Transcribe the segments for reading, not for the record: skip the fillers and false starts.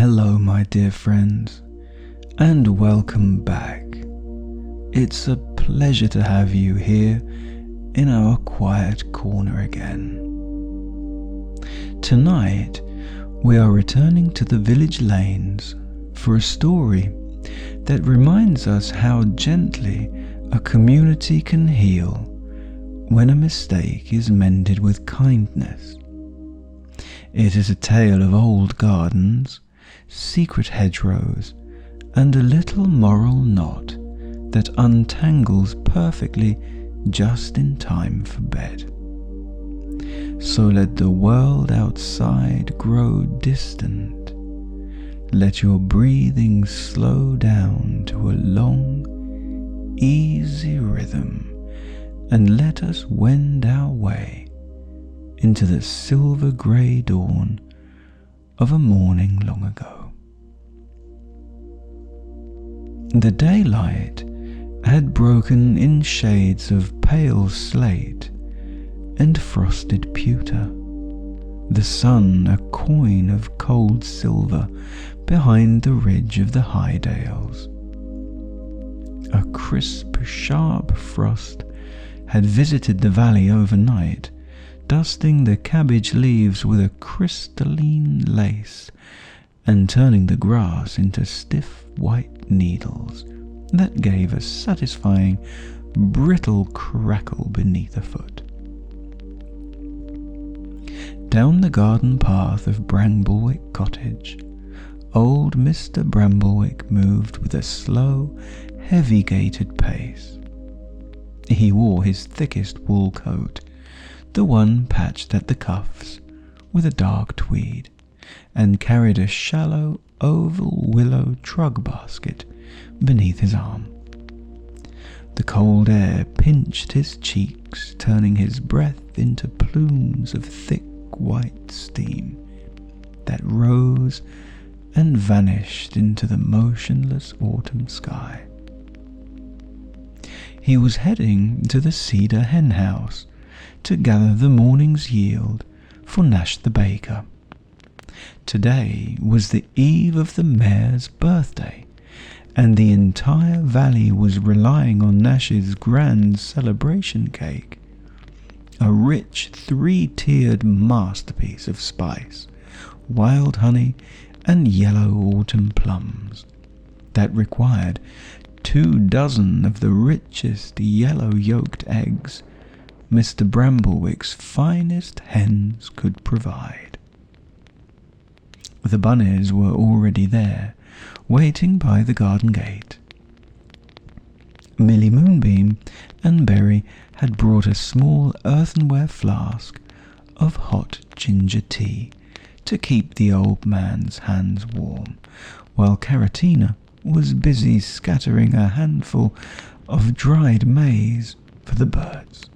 Hello, my dear friends, and welcome back. It's a pleasure to have you here in our quiet corner again. Tonight, we are returning to the village lanes for a story that reminds us how gently a community can heal when a mistake is mended with kindness. It is a tale of old gardens, secret hedgerows, and a little moral knot that untangles perfectly just in time for bed. So let the world outside grow distant. Let your breathing slow down to a long, easy rhythm, and let us wend our way into the silver grey dawn of a morning long ago. The daylight had broken in shades of pale slate and frosted pewter, the sun a coin of cold silver behind the ridge of the high dales. A crisp, sharp frost had visited the valley overnight, dusting the cabbage leaves with a crystalline lace and turning the grass into stiff white needles that gave a satisfying, brittle crackle beneath a foot. Down the garden path of Bramblewick Cottage, old Mr. Bramblewick moved with a slow, heavy-gaited pace. He wore his thickest wool coat, the one patched at the cuffs with a dark tweed, and carried a shallow, oval willow trug basket beneath his arm. The cold air pinched his cheeks, turning his breath into plumes of thick white steam that rose and vanished into the motionless autumn sky. He was heading to the cedar hen house to gather the morning's yield for Nash the baker. Today was the eve of the mayor's birthday, and the entire valley was relying on Nash's grand celebration cake, a rich three-tiered masterpiece of spice, wild honey, and yellow autumn plums that required 24 of the richest yellow-yolked eggs Mr. Bramblewick's finest hens could provide. The bunnies were already there, waiting by the garden gate. Millie Moonbeam and Berry had brought a small earthenware flask of hot ginger tea to keep the old man's hands warm, while Caratina was busy scattering a handful of dried maize for the birds.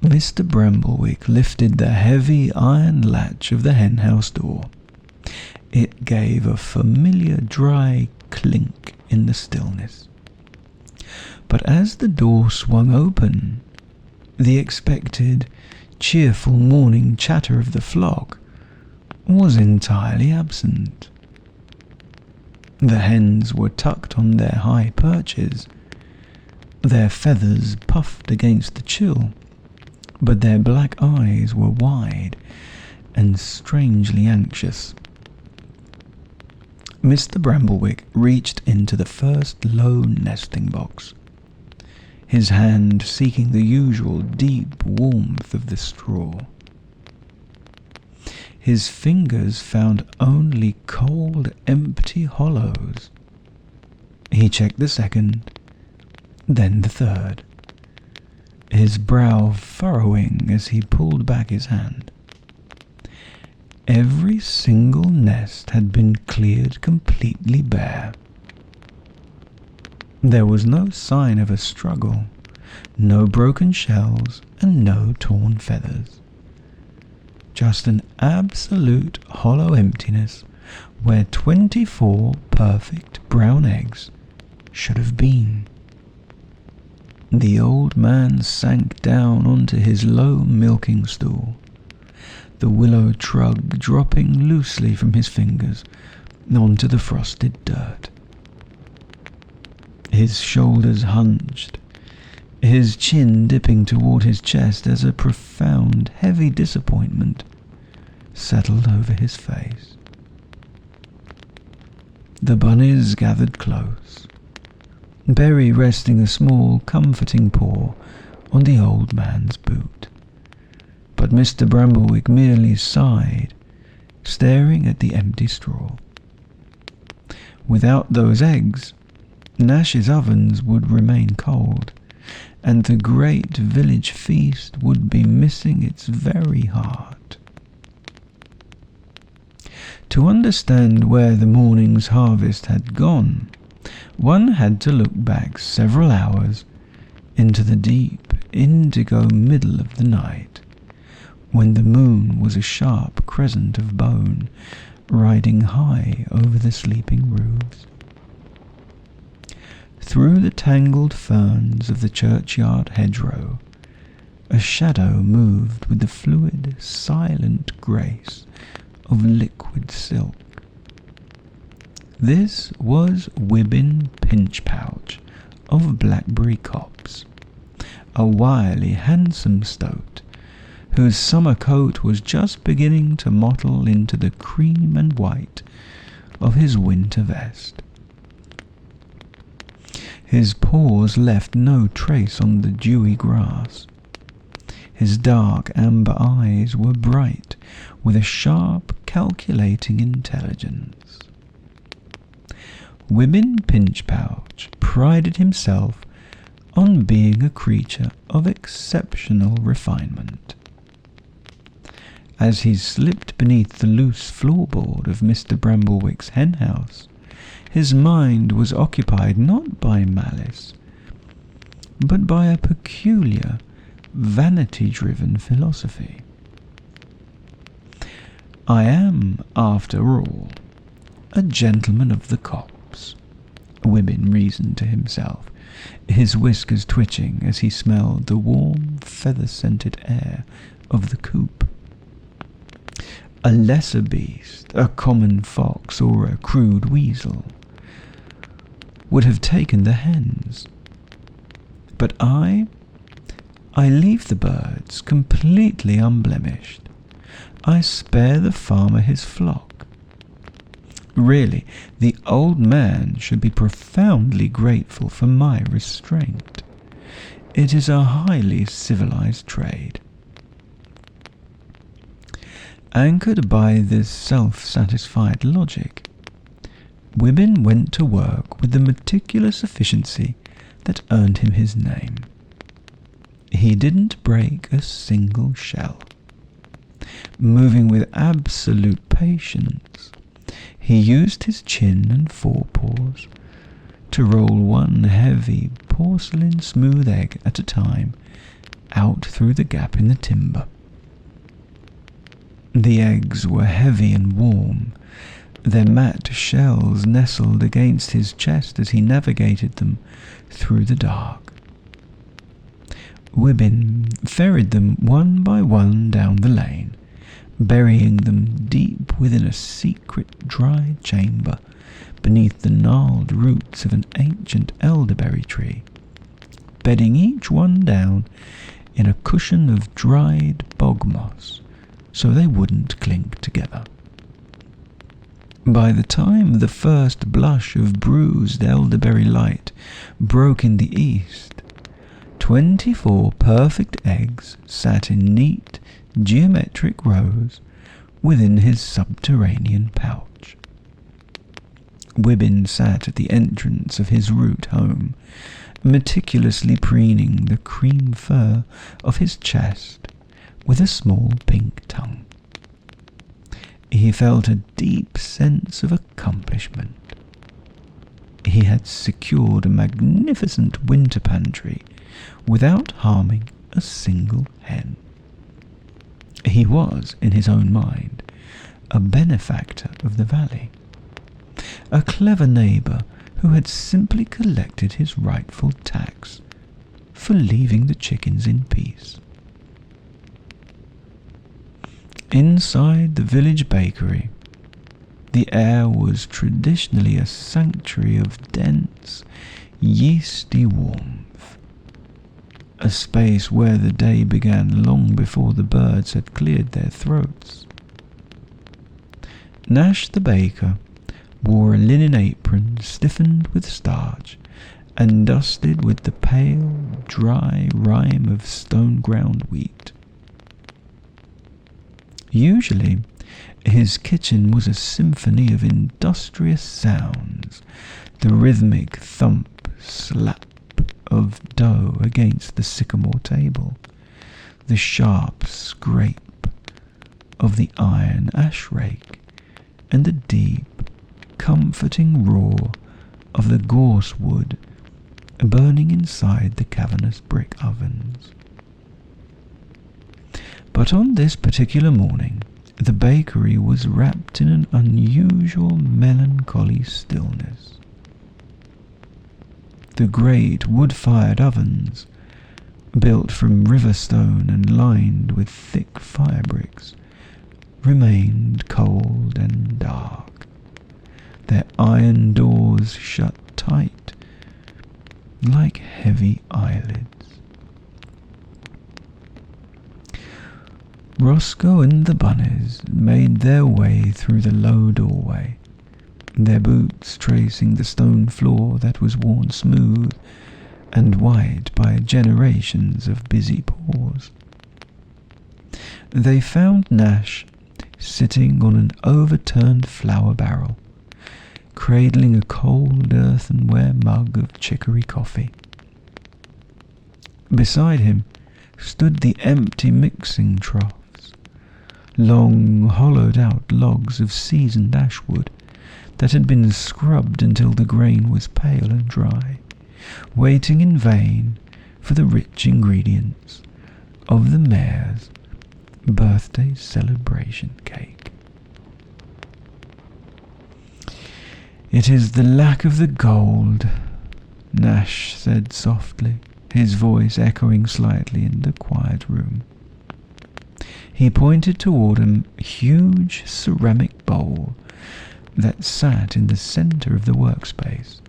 Mr. Bramblewick lifted the heavy iron latch of the henhouse door. It gave a familiar dry clink in the stillness. But as the door swung open, the expected, cheerful morning chatter of the flock was entirely absent. The hens were tucked on their high perches, their feathers puffed against the chill, but their black eyes were wide and strangely anxious. Mr. Bramblewick reached into the first low nesting box, his hand seeking the usual deep warmth of the straw. His fingers found only cold, empty hollows. He checked the second, then the third, his brow furrowing as he pulled back his hand. Every single nest had been cleared completely bare. There was no sign of a struggle, no broken shells, and no torn feathers. Just an absolute hollow emptiness where 24 perfect brown eggs should have been. The old man sank down onto his low milking stool, the willow trug dropping loosely from his fingers onto the frosted dirt. His shoulders hunched, his chin dipping toward his chest as a profound, heavy disappointment settled over his face. The bunnies gathered close, Berry resting a small, comforting paw on the old man's boot. But Mr. Bramblewick merely sighed, staring at the empty straw. Without those eggs, Nash's ovens would remain cold, and the great village feast would be missing its very heart. To understand where the morning's harvest had gone, one had to look back several hours into the deep indigo middle of the night, when the moon was a sharp crescent of bone riding high over the sleeping roofs. Through the tangled ferns of the churchyard hedgerow, a shadow moved with the fluid, silent grace of liquid silk. This was Wibbin Pinchpouch of Blackberry Copse, a wily, handsome stoat, whose summer coat was just beginning to mottle into the cream and white of his winter vest. His paws left no trace on the dewy grass. His dark amber eyes were bright with a sharp, calculating intelligence. Wibbin Pinchpouch prided himself on being a creature of exceptional refinement. As he slipped beneath the loose floorboard of Mr. Bramblewick's henhouse, his mind was occupied not by malice, but by a peculiar, vanity-driven philosophy. I am, after all, a gentleman of the copse, Wibbin reasoned to himself, his whiskers twitching as he smelled the warm, feather-scented air of the coop. A lesser beast, a common fox or a crude weasel, would have taken the hens. But I leave the birds completely unblemished. I spare the farmer his flock. Really, the old man should be profoundly grateful for my restraint. It is a highly civilized trade. Anchored by this self-satisfied logic, Wibbin went to work with the meticulous efficiency that earned him his name. He didn't break a single shell. Moving with absolute patience, he used his chin and forepaws to roll one heavy porcelain smooth egg at a time out through the gap in the timber. The eggs were heavy and warm, their matte shells nestled against his chest as he navigated them through the dark. Wibbin ferried them one by one down the lane, burying them deep within a secret dry chamber beneath the gnarled roots of an ancient elderberry tree, bedding each one down in a cushion of dried bog moss so they wouldn't cling together. By the time the first blush of bruised elderberry light broke in the east, 24 perfect eggs sat in neat, geometric rows within his subterranean pouch. Wibbin sat at the entrance of his root home, meticulously preening the cream fur of his chest with a small pink tongue. He felt a deep sense of accomplishment. He had secured a magnificent winter pantry without harming a single hen. He was, in his own mind, a benefactor of the valley, a clever neighbour who had simply collected his rightful tax for leaving the chickens in peace. Inside the village bakery, The air was traditionally a sanctuary of dense, yeasty warmth, a space where the day began long before the birds had cleared their throats. Nash the baker wore a linen apron stiffened with starch and dusted with the pale, dry rime of stone-ground wheat. Usually, his kitchen was a symphony of industrious sounds, the rhythmic thump, slap of dough against the sycamore table, the sharp scrape of the iron ash rake, and the deep, comforting roar of the gorse wood burning inside the cavernous brick ovens. But on this particular morning, the bakery was wrapped in an unusual melancholy stillness. The great wood-fired ovens, built from river stone and lined with thick fire bricks, remained cold and dark, their iron doors shut tight like heavy eyelids. Rosco and the bunnies made their way through the low doorway, their boots tracing the stone floor that was worn smooth and white by generations of busy paws. They found Nash sitting on an overturned flour barrel, cradling a cold earthenware mug of chicory coffee. Beside him stood the empty mixing troughs, long hollowed-out logs of seasoned ashwood that had been scrubbed until the grain was pale and dry, waiting in vain for the rich ingredients of the mayor's birthday celebration cake. "It is the lack of the gold," Nash said softly, his voice echoing slightly in the quiet room. He pointed toward a huge ceramic bowl that sat in the center of the workspace.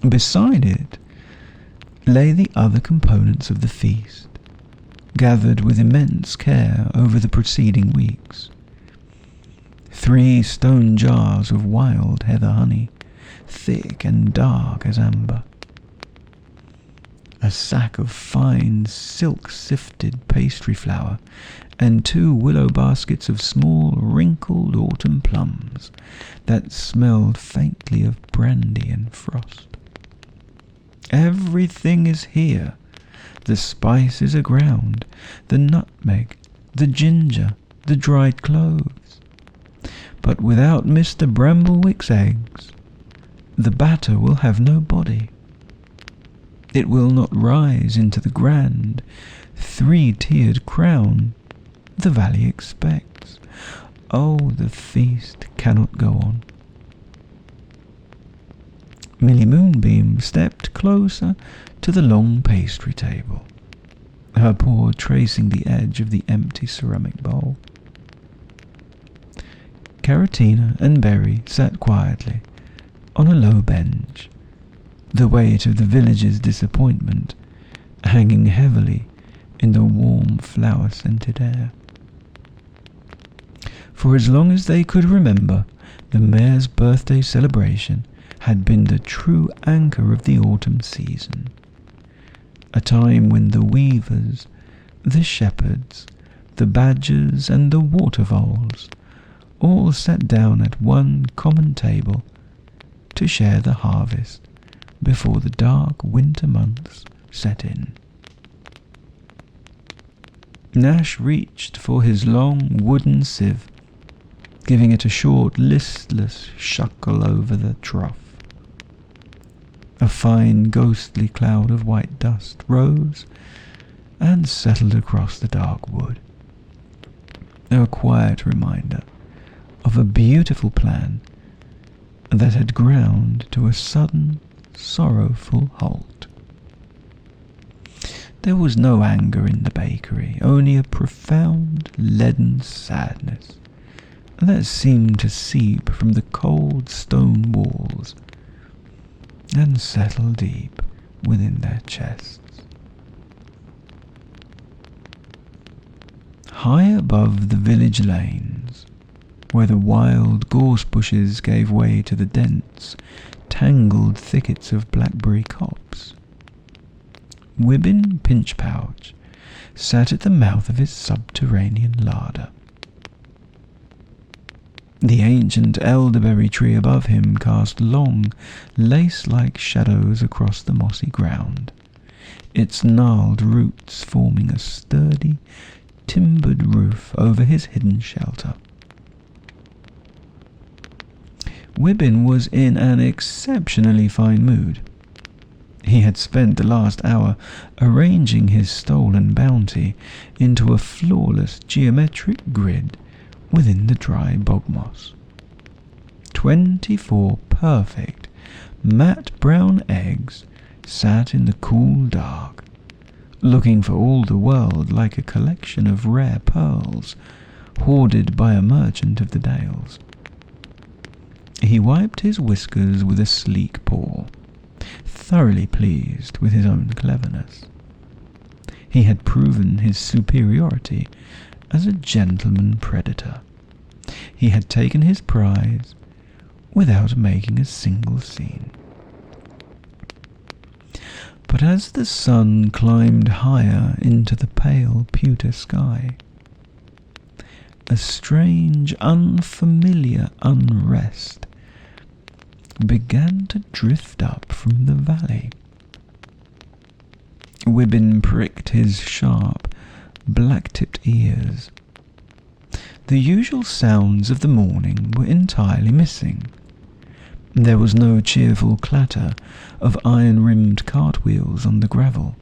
Beside it lay the other components of the feast, gathered with immense care over the preceding weeks. 3 stone jars of wild heather honey, thick and dark as amber, a sack of fine silk-sifted pastry flour, and 2 willow baskets of small, wrinkled autumn plums that smelled faintly of brandy and frost. "Everything is here. The spices are ground, the nutmeg, the ginger, the dried cloves. But without Mr. Bramblewick's eggs, the batter will have no body. It will not rise into the grand, 3-tiered crown the valley expects. Oh, the feast cannot go on." Millie Moonbeam stepped closer to the long pastry table, her paw tracing the edge of the empty ceramic bowl. Caratina and Berry sat quietly on a low bench, the weight of the village's disappointment hanging heavily in the warm flower-scented air. For as long as they could remember, the mayor's birthday celebration had been the true anchor of the autumn season, a time when the weavers, the shepherds, the badgers and the water voles all sat down at one common table to share the harvest before the dark winter months set in. Nash reached for his long wooden sieve, giving it a short, listless shuckle over the trough. A fine, ghostly cloud of white dust rose and settled across the dark wood, a quiet reminder of a beautiful plan that had ground to a sudden, sorrowful halt. There was no anger in the bakery, only a profound, leaden sadness that seemed to seep from the cold stone walls and settle deep within their chests. High above the village lanes, where the wild gorse bushes gave way to the dense, tangled thickets of blackberry copse, Wibbin Pinchpouch sat at the mouth of his subterranean larder. The ancient elderberry tree above him cast long, lace-like shadows across the mossy ground, its gnarled roots forming a sturdy, timbered roof over his hidden shelter. Wibbin was in an exceptionally fine mood. He had spent the last hour arranging his stolen bounty into a flawless geometric grid within the dry bog moss. 24 perfect, matte brown eggs sat in the cool dark, looking for all the world like a collection of rare pearls hoarded by a merchant of the Dales. He wiped his whiskers with a sleek paw, thoroughly pleased with his own cleverness. He had proven his superiority as a gentleman predator. He had taken his prize without making a single scene. But as the sun climbed higher into the pale pewter sky, a strange, unfamiliar unrest began to drift up from the valley. Wibbin pricked his sharp, black-tipped ears. The usual sounds of the morning were entirely missing. There was no cheerful clatter of iron-rimmed cartwheels on the gravel,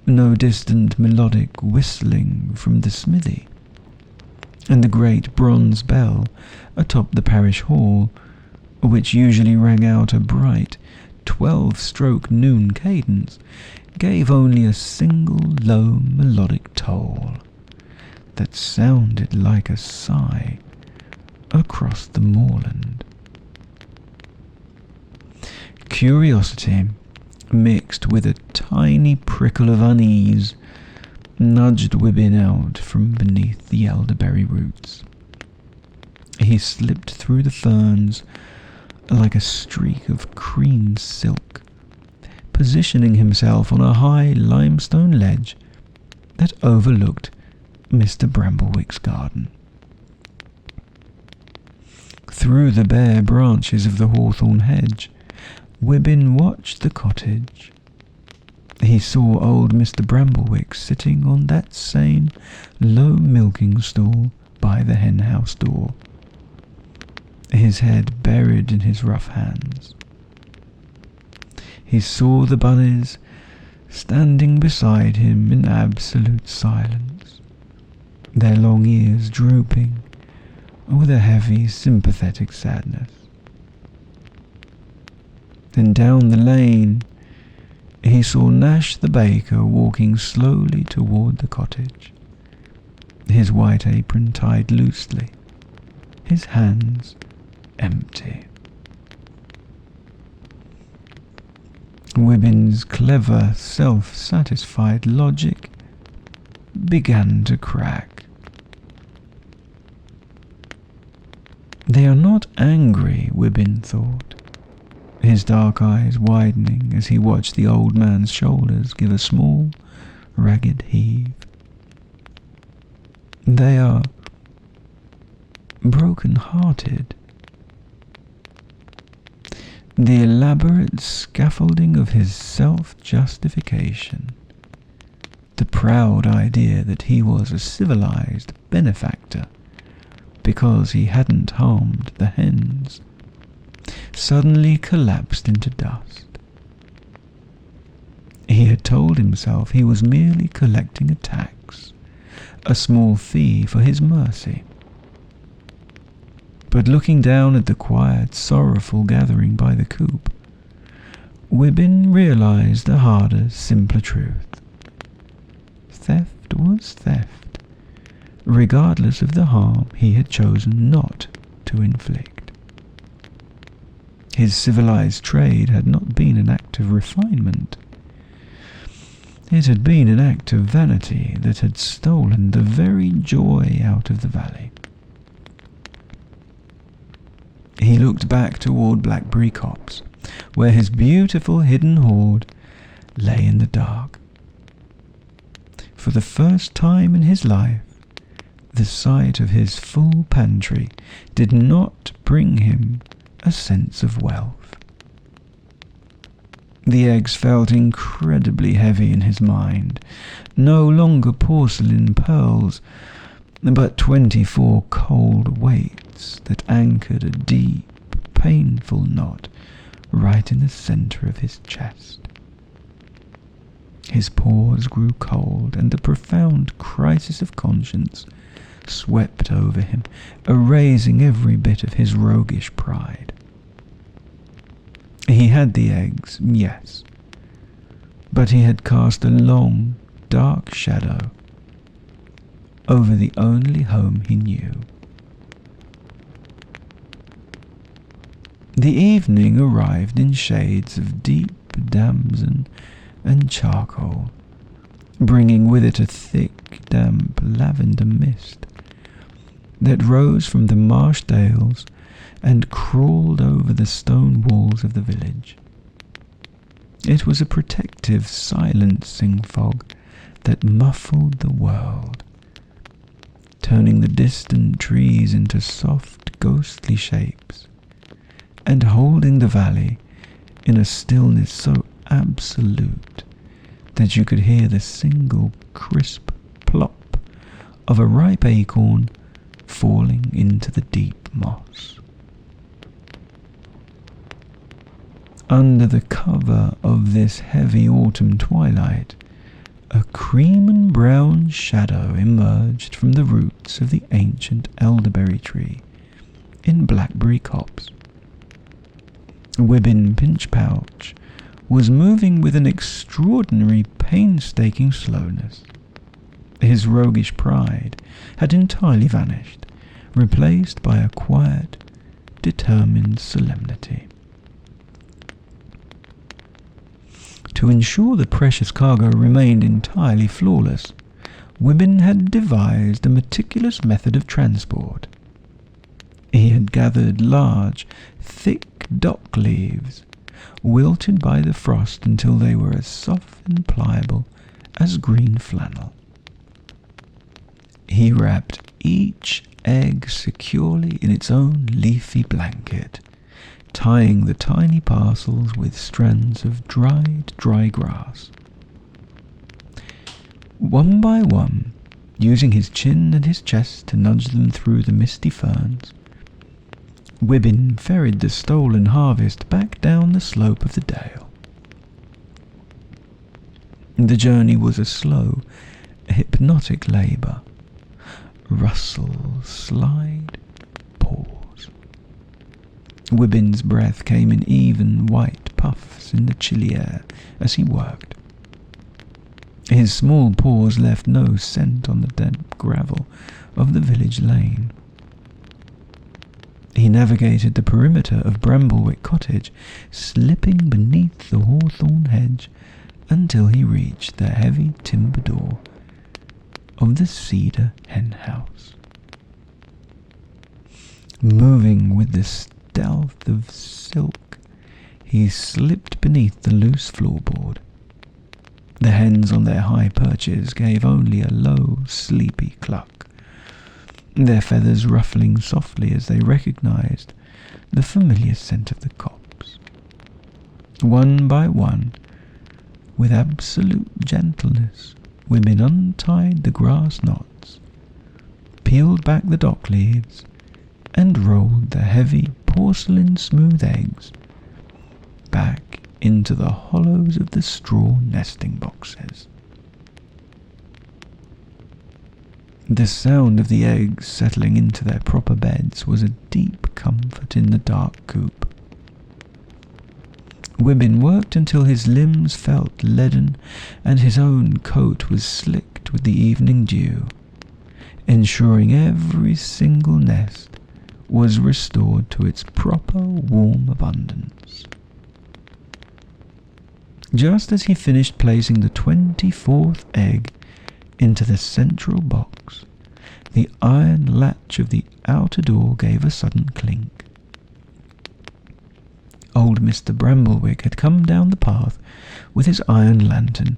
no distant melodic whistling from the smithy, and the great bronze bell atop the parish hall, which usually rang out a bright 12-stroke noon cadence, gave only a single low melodic toll that sounded like a sigh across the moorland. Curiosity, mixed with a tiny prickle of unease, nudged Wibbin out from beneath the elderberry roots. He slipped through the ferns like a streak of cream silk, positioning himself on a high limestone ledge that overlooked Mr. Bramblewick's garden. Through the bare branches of the hawthorn hedge, Wibbin watched the cottage. He saw old Mr. Bramblewick sitting on that same low milking stool by the hen-house door, his head buried in his rough hands. He saw the bunnies standing beside him in absolute silence, their long ears drooping with a heavy, sympathetic sadness. Then down the lane, he saw Nash the baker walking slowly toward the cottage, his white apron tied loosely, his hands empty. Wibbin's clever, self-satisfied logic began to crack. They are not angry, Wibbin thought, his dark eyes widening as he watched the old man's shoulders give a small, ragged heave. They are broken-hearted. The elaborate scaffolding of his self-justification, the proud idea that he was a civilized benefactor because he hadn't harmed the hens, suddenly collapsed into dust. He had told himself he was merely collecting a tax, a small fee for his mercy. But looking down at the quiet, sorrowful gathering by the coop, Wibbin realized a harder, simpler truth. Theft was theft, regardless of the harm he had chosen not to inflict. His civilized trade had not been an act of refinement. It had been an act of vanity that had stolen the very joy out of the valley. He looked back toward Blackberry Copse, where his beautiful hidden hoard lay in the dark. For the first time in his life, the sight of his full pantry did not bring him a sense of wealth. The eggs felt incredibly heavy in his mind, no longer porcelain pearls, but 24 cold weights that anchored a deep, painful knot right in the center of his chest. His paws grew cold, and a profound crisis of conscience swept over him, erasing every bit of his roguish pride. He had the eggs, yes, but he had cast a long, dark shadow over the only home he knew. The evening arrived in shades of deep damson and charcoal, bringing with it a thick, damp lavender mist that rose from the marsh dales and crawled over the stone walls of the village. It was a protective, silencing fog that muffled the world, turning the distant trees into soft, ghostly shapes, and holding the valley in a stillness so absolute that you could hear the single crisp plop of a ripe acorn falling into the deep moss. Under the cover of this heavy autumn twilight, a cream and brown shadow emerged from the roots of the ancient elderberry tree in Blackberry Copse. Wibbin Pinchpouch was moving with an extraordinary painstaking slowness. His roguish pride had entirely vanished, replaced by a quiet, determined solemnity. To ensure the precious cargo remained entirely flawless, Wibbin had devised a meticulous method of transport. He had gathered large, thick dock leaves, wilted by the frost until they were as soft and pliable as green flannel. He wrapped each egg securely in its own leafy blanket, tying the tiny parcels with strands of dried dry grass. One by one, using his chin and his chest to nudge them through the misty ferns, Wibbin ferried the stolen harvest back down the slope of the dale. The journey was a slow, hypnotic labour. Rustle, slide, pause. Wibbin's breath came in even white puffs in the chilly air as he worked. His small paws left no scent on the damp gravel of the village lane. He navigated the perimeter of Bramblewick Cottage, slipping beneath the hawthorn hedge until he reached the heavy timber door of the cedar hen house. Moving with the stealth of silk, he slipped beneath the loose floorboard. The hens on their high perches gave only a low, sleepy cluck, their feathers ruffling softly as they recognized the familiar scent of the copse. One by one, with absolute gentleness, Wibbin untied the grass knots, peeled back the dock leaves, and rolled the heavy porcelain-smooth eggs back into the hollows of the straw nesting boxes. The sound of the eggs settling into their proper beds was a deep comfort in the dark coop. Wibbin worked until his limbs felt leaden and his own coat was slicked with the evening dew. ensuring every single nest was restored to its proper warm abundance. Just as he finished placing the 24th egg into the central box, the iron latch of the outer door gave a sudden clink. Old Mr. Bramblewick had come down the path with his iron lantern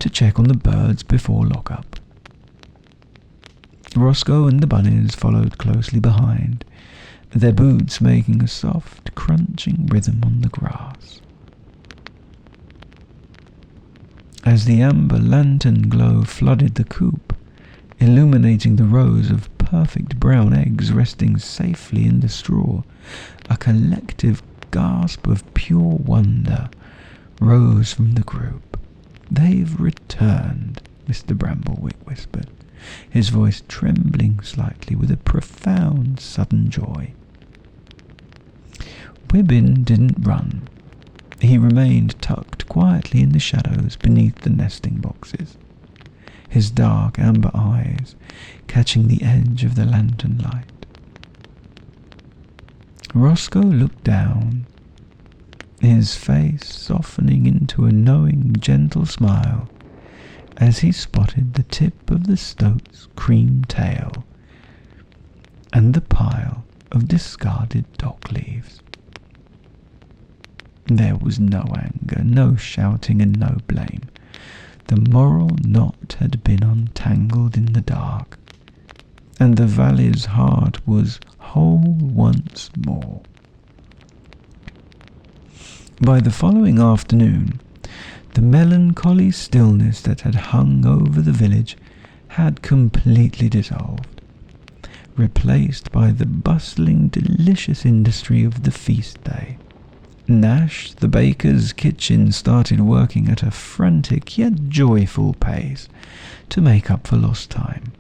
to check on the birds before lock-up. Rosco and the bunnies followed closely behind, their boots making a soft, crunching rhythm on the grass. As the amber lantern glow flooded the coop, illuminating the rows of perfect brown eggs resting safely in the straw, a collective gasp of pure wonder rose from the group. "They've returned," Mr. Bramblewick whispered, his voice trembling slightly with a profound sudden joy. Wibbin didn't run. He remained tucked quietly in the shadows beneath the nesting boxes, his dark amber eyes catching the edge of the lantern light. Rosco looked down, his face softening into a knowing, gentle smile as he spotted the tip of the stoat's cream tail and the pile of discarded dock leaves. There was no anger, no shouting, and no blame. The moral knot had been untangled in the dark, and the valley's heart was whole once more. By the following afternoon, the melancholy stillness that had hung over the village had completely dissolved, replaced by the bustling, delicious industry of the feast day. Nash, the baker's kitchen, started working at a frantic yet joyful pace to make up for lost time.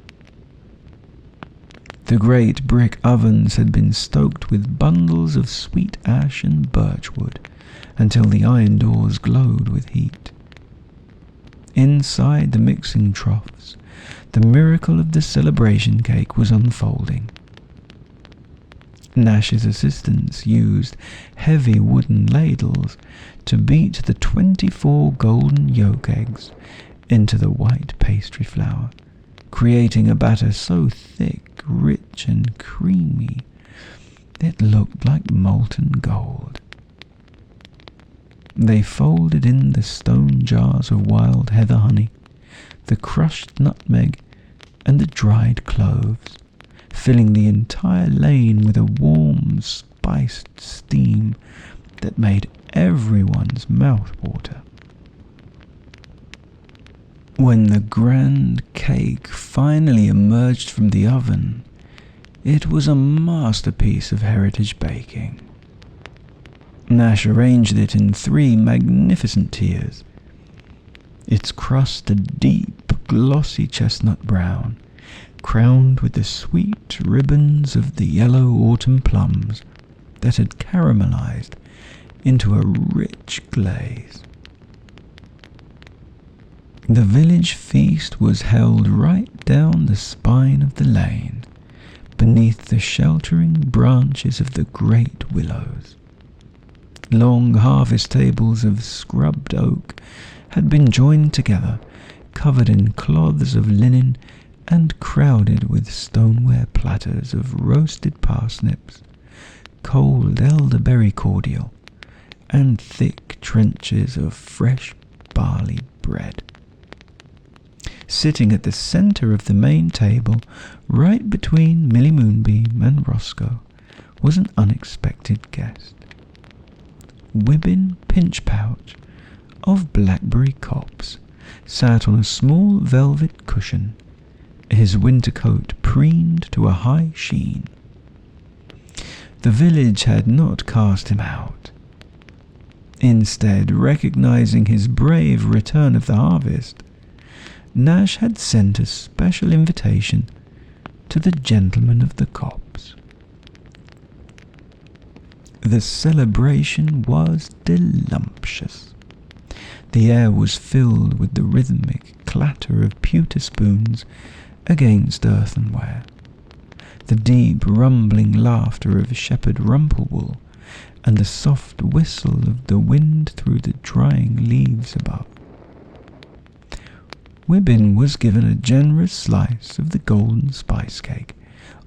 The great brick ovens had been stoked with bundles of sweet ash and birchwood until the iron doors glowed with heat. Inside the mixing troughs, the miracle of the celebration cake was unfolding. Nash's assistants used heavy wooden ladles to beat the 24 golden yolk eggs into the white pastry flour, creating a batter so thick, rich, and creamy it looked like molten gold. They folded in the stone jars of wild heather honey, the crushed nutmeg, and the dried cloves, filling the entire lane with a warm, spiced steam that made everyone's mouth water. When the grand cake finally emerged from the oven, it was a masterpiece of heritage baking. Nash arranged it in 3 magnificent tiers, its crust a deep, glossy chestnut brown, crowned with the sweet ribbons of the yellow autumn plums that had caramelized into a rich glaze. The village feast was held right down the spine of the lane, beneath the sheltering branches of the great willows. Long harvest tables of scrubbed oak had been joined together, covered in cloths of linen and crowded with stoneware platters of roasted parsnips, cold elderberry cordial, and thick trenches of fresh barley bread. Sitting at the centre of the main table, right between Millie Moonbeam and Rosco, was an unexpected guest. Wibbin Pinchpouch of Blackberry Copse sat on a small velvet cushion, his winter coat preened to a high sheen. The village had not cast him out. Instead, recognizing his brave return of the harvest, Nash had sent a special invitation to the gentlemen of the copse. The celebration was delumptious. The air was filled with the rhythmic clatter of pewter spoons against earthenware, the deep rumbling laughter of shepherd Rumplewool, and the soft whistle of the wind through the drying leaves above. Wibbin was given a generous slice of the golden spice cake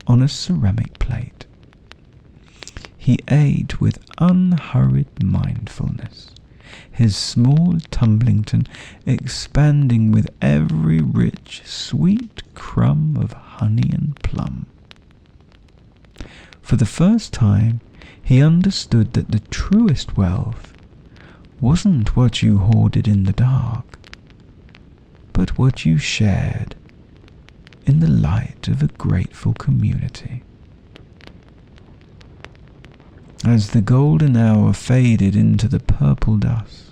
on a ceramic plate. He ate with unhurried mindfulness, his small tumblington expanding with every rich, sweet crumb of honey and plum. For the first time, he understood that the truest wealth wasn't what you hoarded in the dark, but what you shared in the light of a grateful community. As the golden hour faded into the purple dusk,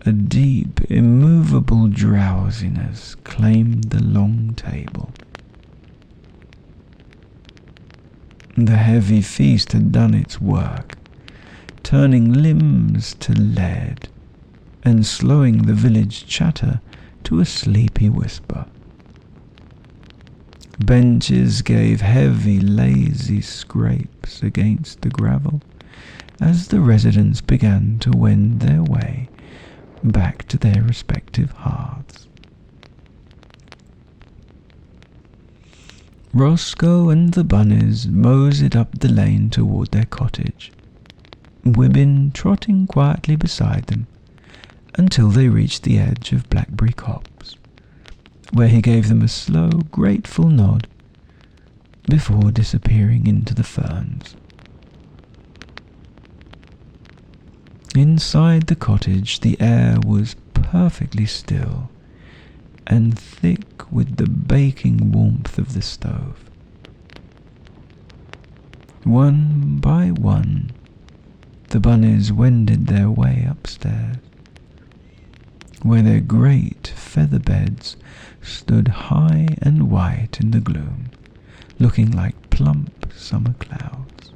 a deep, immovable drowsiness claimed the long table. The heavy feast had done its work, turning limbs to lead and slowing the village chatter to a sleepy whisper. Benches gave heavy, lazy scrapes against the gravel as the residents began to wend their way back to their respective hearths. Rosco and the bunnies moseyed up the lane toward their cottage, Wibbin trotting quietly beside them until they reached the edge of blackberry copse, where he gave them a slow, grateful nod before disappearing into the ferns. Inside the cottage, the air was perfectly still and thick with the baking warmth of the stove. One by one, the bunnies wended their way upstairs, where their great feather beds stood high and white in the gloom, looking like plump summer clouds.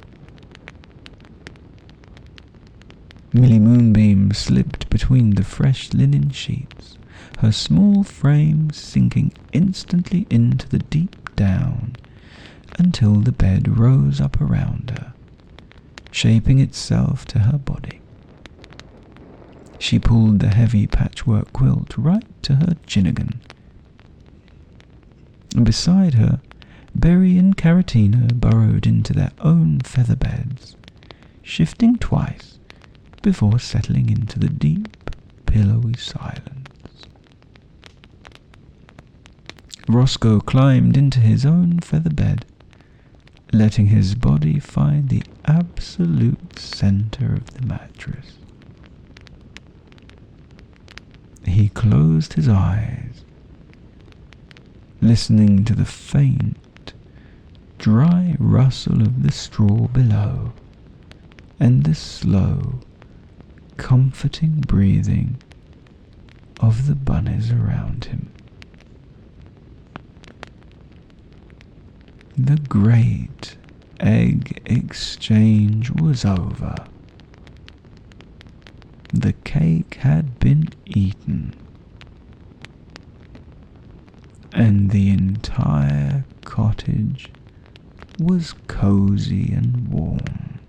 Millie Moonbeam slipped between the fresh linen sheets, her small frame sinking instantly into the deep down until the bed rose up around her, shaping itself to her body. She pulled the heavy patchwork quilt right to her chinnigan. And beside her, Berry and Caratina burrowed into their own feather beds, shifting twice before settling into the deep, pillowy silence. Rosco climbed into his own feather bed, letting his body find the absolute center of the mattress. He closed his eyes, listening to the faint, dry rustle of the straw below and the slow, comforting breathing of the bunnies around him. The great egg exchange was over. The cake had been eaten, and the entire cottage was cozy and warm.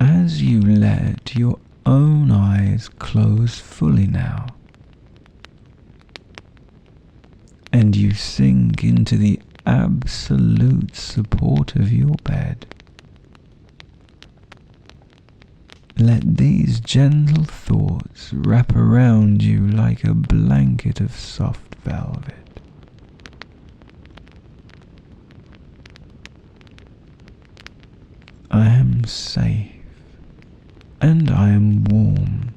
As you let your own eyes close fully now, and you sink into the absolute support of your bed, let these gentle thoughts wrap around you like a blanket of soft velvet. I am safe, and I am warm.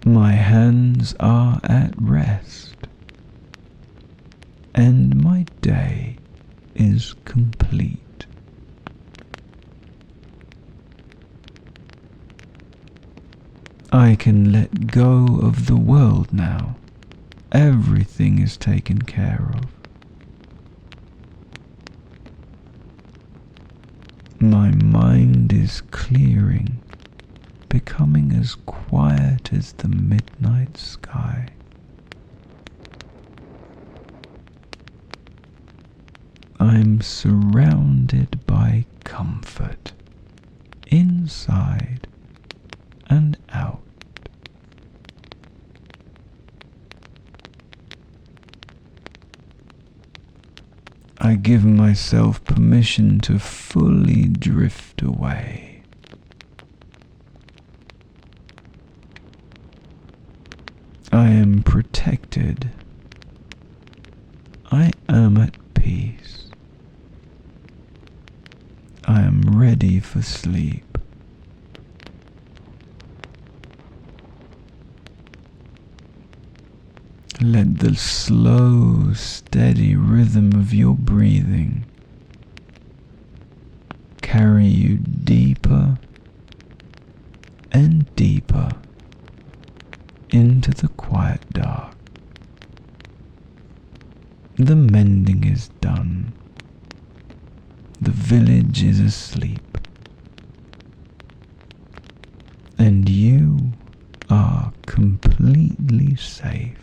My hands are at rest, and my day is complete. I can let go of the world now. Everything is taken care of. My mind is clearing, becoming as quiet as the midnight sky. I'm surrounded by comfort, inside and out. I give myself permission to fully drift away. I am protected. I am at peace. I am ready for sleep. Let the slow, steady rhythm of your breathing carry you deeper and deeper into the quiet dark. The mending is done. The village is asleep. And you are completely safe.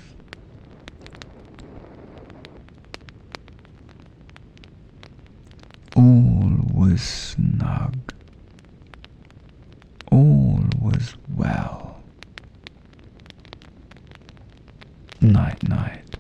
All was snug. All was well. Night, night.